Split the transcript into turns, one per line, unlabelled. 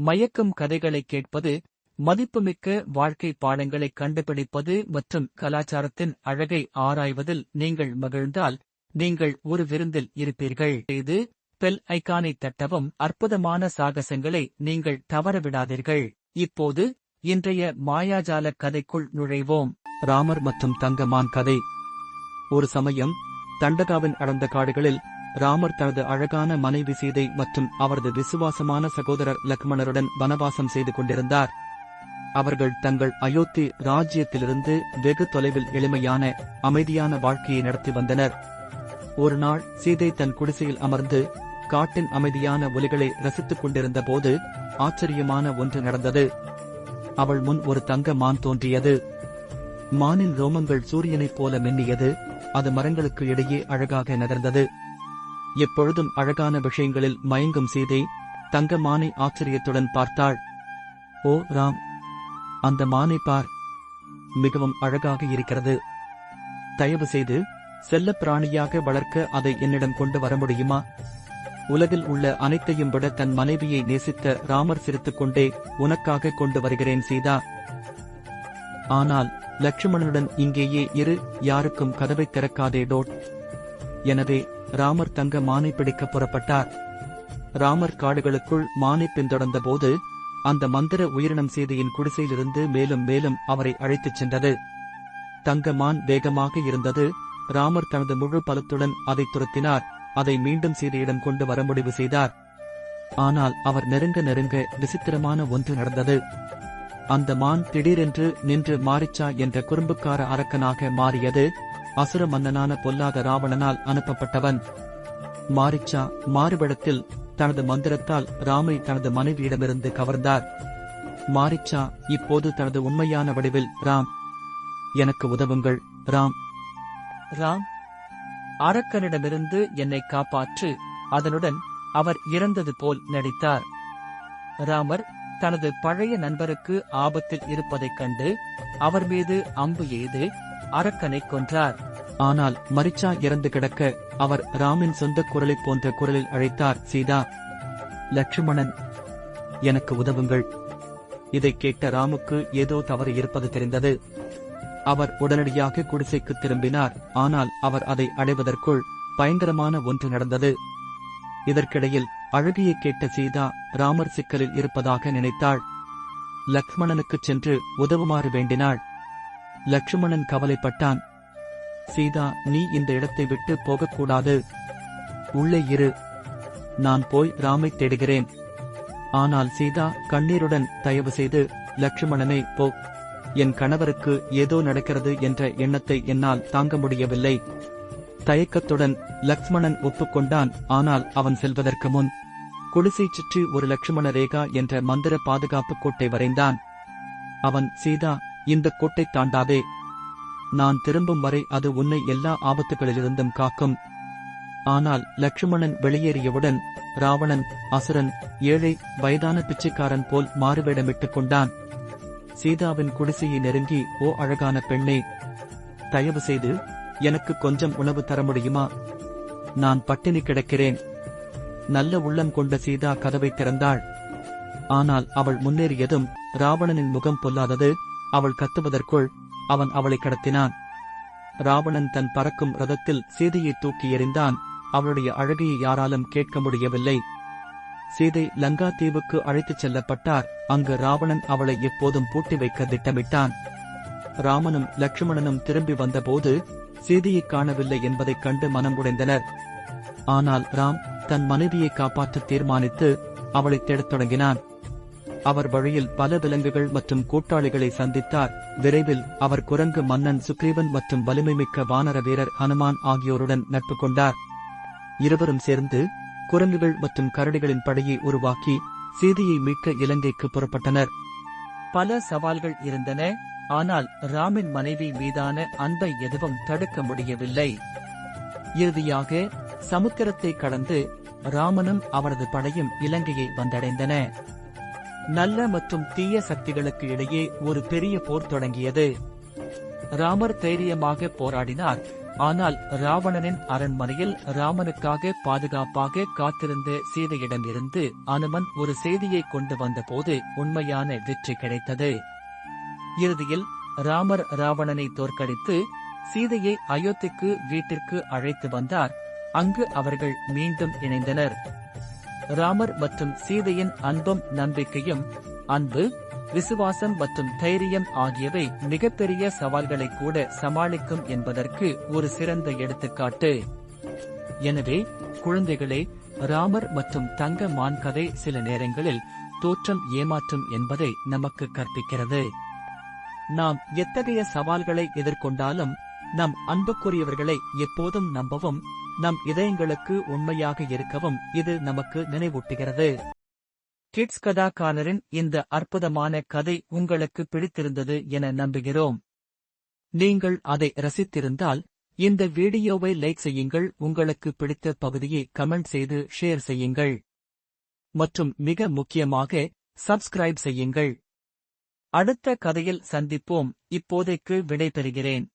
மயக்கும் கதைகளை கேட்பது, மதிப்புமிக்க வாழ்க்கை பாடங்களை கண்டுபிடிப்பது மற்றும் கலாச்சாரத்தின் அழகை ஆராய்வதில் நீங்கள் மகிழ்ந்தால் நீங்கள் ஒரு விருந்தில் இருப்பீர்கள். இது பெல் ஐகானை தட்டவும். அற்புதமான சாகசங்களை நீங்கள் தவறவிடாதீர்கள். இப்போது இன்றைய மாயாஜால கதைக்குள் நுழைவோம். ராமர் மற்றும் தங்கமான் கதை. ஒரு சமயம் தண்டகாவின் அடர்ந்த காடுகளில் ராமர் தனது அழகான மனைவி சீதை மற்றும் அவரது விசுவாசமான சகோதரர் லக்ஷ்மணருடன் வனவாசம் செய்து கொண்டிருந்தார். அவர்கள் தங்கள் அயோத்தி ராஜ்யத்திலிருந்து வெகு தொலைவில் எளிமையான அமைதியான வாழ்க்கையை நடத்தி வந்தனர். ஒரு நாள் சீதை தன் குடிசையில் அமர்ந்து காட்டின் அமைதியான ஒலிகளை ரசித்துக் கொண்டிருந்த போது ஆச்சரியமான ஒன்று நடந்தது. அவள் முன் ஒரு தங்க மான் தோன்றியது. மானின் ரோமங்கள் சூரியனைப் போல மின்னியது. அது மரங்களுக்கு இடையே அழகாக நகர்ந்தது. எப்பொழுதும் அழகான விஷயங்களில் மயங்கும் சீதை தங்க மானை ஆச்சரியத்துடன் பார்த்தாள். ஓ ராம், அந்த மானை பார், மிகவும் அழகாக இருக்கிறது. தயவு செய்து செல்லப் பிராணியாக வளர்க்க அதை என்னிடம் கொண்டு வர முடியுமா? உலகில் உள்ள அனைத்தையும் விட தன் மனைவியை நேசித்த ராமர் சிரித்துக் கொண்டே, உனக்காக கொண்டு வருகிறேன் சீதா. ஆனால் லக்ஷ்மணனுடன் இங்கேயே இரு, யாருக்கும் கதவை திறக்காதே டோட். எனவே ராமர் தங்க மானை பிடிக்க புறப்பட்டார். ராமர் காடுகளுக்குள் மானை பின்தொடர்ந்த போது அந்த மந்திர உயிரினம் சீதையின் குடிசையிலிருந்து மேலும் மேலும் அவரை அழைத்துச் சென்றது. தங்க மான் வேகமாக இருந்தது. ராமர் தனது முழு பலத்துடன் அதை துரத்தினார். அதை மீண்டும் சீதையிடம் கொண்டு வர முடிவு செய்தார். ஆனால் அவர் நெருங்க நெருங்க விசித்திரமான ஒன்று நடந்தது. அந்த மான் திடீரென்று நின்று மாரிச்சா என்ற குறும்புக்கார அரக்கனாக மாறியது. அசுர மன்னனான பொல்லாத ராவணனால் அனுப்பப்பட்டவன். மாரிச்சா மாறுபடத்தில் தனது மந்திரத்தால் ராமை தனது மனைவியிடமிருந்து கவர்ந்தார். மாரிச்சா இப்போது தனது உண்மையான வடிவில், ராம், எனக்கு உதவுங்கள் ராம். ராம், அரக்கனிடமிருந்து என்னை காப்பாற்று. அதனுடன் அவர் இறந்தது போல் நடித்தார். ராமர் தனது பழைய நண்பருக்கு ஆபத்தில் இருப்பதைக் கண்டு அவர் மீது அம்பு எய்து அரக்கனை கொன்றார். ஆனால் மரிச்சா இறந்து கிடக்க அவர் ராமின் சொந்த குரலைப் போன்ற குரலில் அழைத்தார், சீதா, லக்ஷ்மணன், எனக்கு உதவுங்கள். இதைக் கேட்ட ராமுக்கு ஏதோ தவறு இருப்பது தெரிந்தது. அவர் உடனடியாக குடிசைக்கு திரும்பினார். ஆனால் அவர் அதை அடைவதற்குள் பயங்கரமான ஒன்று நடந்தது. இதற்கிடையில் அழுகையை கேட்ட சீதா ராமர் சிக்கலில் இருப்பதாக நினைத்தாள். லக்ஷ்மணனுக்குச் சென்று உதவுமாறு வேண்டினாள். லக்ஷ்மணன் கவலைப்பட்டான். சீதா, நீ இந்த இடத்தை விட்டு போகக்கூடாது. உள்ளே இரு, நான் போய் ராமை தேடுகிறேன். ஆனால் சீதா கண்ணீருடன், தயவு செய்து லக்ஷ்மணனே போ, என் கணவருக்கு ஏதோ நடக்கிறது என்ற எண்ணத்தை என்னால் தாங்க முடியவில்லை. தயக்கத்துடன் லக்ஷ்மணன் ஒப்புக்கொண்டான். ஆனால் அவன் செல்வதற்கு முன் குடிசை சுற்றி ஒரு லக்ஷ்மண ரேகா என்ற மந்திர பாதுகாப்பு கோட்டை வரைந்தான். அவன், சீதா, இந்த கோட்டை தாண்டாதே. நான் திரும்பும் வரை அது உன்னை எல்லா ஆபத்துகளிலிருந்தும் காக்கும். ஆனால் லக்ஷ்மணன் வெளியேறியவுடன் ராவணன், அசுரன், ஏழை வயதான பிச்சைக்காரன் போல் மாறுவேடமிட்டுக் கொண்டான். சீதாவின் குடிசையை நெருங்கி, ஓ அழகான பெண்ணே, தயவு செய்து எனக்கு கொஞ்சம் உணவு தர முடியுமா? நான் பட்டினி கிடக்கிறேன். நல்ல உள்ளம் கொண்ட சீதா கதவை திறந்தாள். ஆனால் அவள் முன்னேறியதும் ராவணனின் முகம் பொல்லாதது. அவள் கத்துவதற்குள் அவன் அவளை கடத்தினான். ராவணன் தன் பறக்கும் ரதத்தில் சீதையை தூக்கி எறிந்தான். அவளுடைய அழகையை யாராலும் கேட்க முடியவில்லை. சீதை லங்கா தீவுக்கு அழைத்துச் செல்லப்பட்டார். அங்கு ராவணன் அவளை எப்போதும் பூட்டி வைக்க திட்டமிட்டான். ராமனும் லக்ஷ்மணனும் திரும்பி வந்தபோது சீதையைக் காணவில்லை என்பதைக் கண்டு மனம் உடைந்தனர். ஆனால் ராம் தன் மனைவியை காப்பாற்ற தீர்மானித்து அவளை தேடத் தொடங்கினான். அவர் வழியில் பல விலங்குகள் மற்றும் கூட்டாளிகளை சந்தித்தார். விரைவில் அவர் குரங்கு மன்னன் சுக்ரீவன் மற்றும் வலிமைமிக்க வானர வீரர் ஹனுமான் ஆகியோருடன் நட்பு கொண்டார். இருவரும் சேர்ந்து குரங்குகள் மற்றும் கரடிகளின் படையை உருவாக்கி சீதையை மீட்க இலங்கைக்கு புறப்பட்டனர். பல சவால்கள் இருந்தன. ஆனால் ராமின் மனைவி மீதான அன்பை எதுவும் தடுக்க முடியவில்லை. இறுதியாக சமுத்திரத்தை கடந்து ராமனும் அவரது படையும் இலங்கையை வந்தடைந்தன. நல்ல மற்றும் தீய சக்திகளுக்கு இடையே ஒரு பெரிய போர் தொடங்கியது. ராமர் தைரியமாக போராடினார். ஆனால் ராவணனின் அரண்மனையில் ராமனுக்காக பாதுகாப்பாக காத்திருந்த சீதையிடமிருந்து அனுமன் ஒரு செய்தியை கொண்டு வந்தபோது உண்மையான வெற்றி கிடைத்தது. இறுதியில் ராமர் ராவணனை தோற்கடித்து சீதையை அயோத்திக்கு வீட்டிற்கு அழைத்து வந்தார். அங்கு அவர்கள் மீண்டும் இணைந்தனர். ராமர் மற்றும் சீதையின் அன்பும் நம்பிக்கையும், அன்பு, விசுவாசம் மற்றும் தைரியம் ஆகியவை மிகப்பெரிய சவால்களை கூட சமாளிக்கும் என்பதற்கு ஒரு சிறந்த எடுத்துக்காட்டு. எனவே குழந்தைகளே, ராமர் மற்றும் தங்க மான் கதை சில நேரங்களில் தோற்றம் ஏமாற்றும் என்பதை நமக்கு கற்பிக்கிறது. நாம் எத்தகைய சவால்களை எதிர்கொண்டாலும் நம் அன்புக்குரியவர்களை எப்போதும் நம்பவும், நம் இதயங்களுக்கு உண்மையாக இருக்கவும் இது நமக்கு நினைவூட்டுகிறது. கிட்ஸ் கதா கார்னரின் இந்த அற்புதமான கதை உங்களுக்கு பிடித்திருந்தது என நம்புகிறோம். நீங்கள் அதை ரசித்திருந்தால் இந்த வீடியோவை லைக் செய்யுங்கள், உங்களுக்கு பிடித்த பகுதியை கமெண்ட் செய்து ஷேர் செய்யுங்கள் மற்றும் மிக முக்கியமாக சப்ஸ்கிரைப் செய்யுங்கள். அடுத்த கதையில் சந்திப்போம். இப்போதைக்கு விடைபெறுகிறேன்.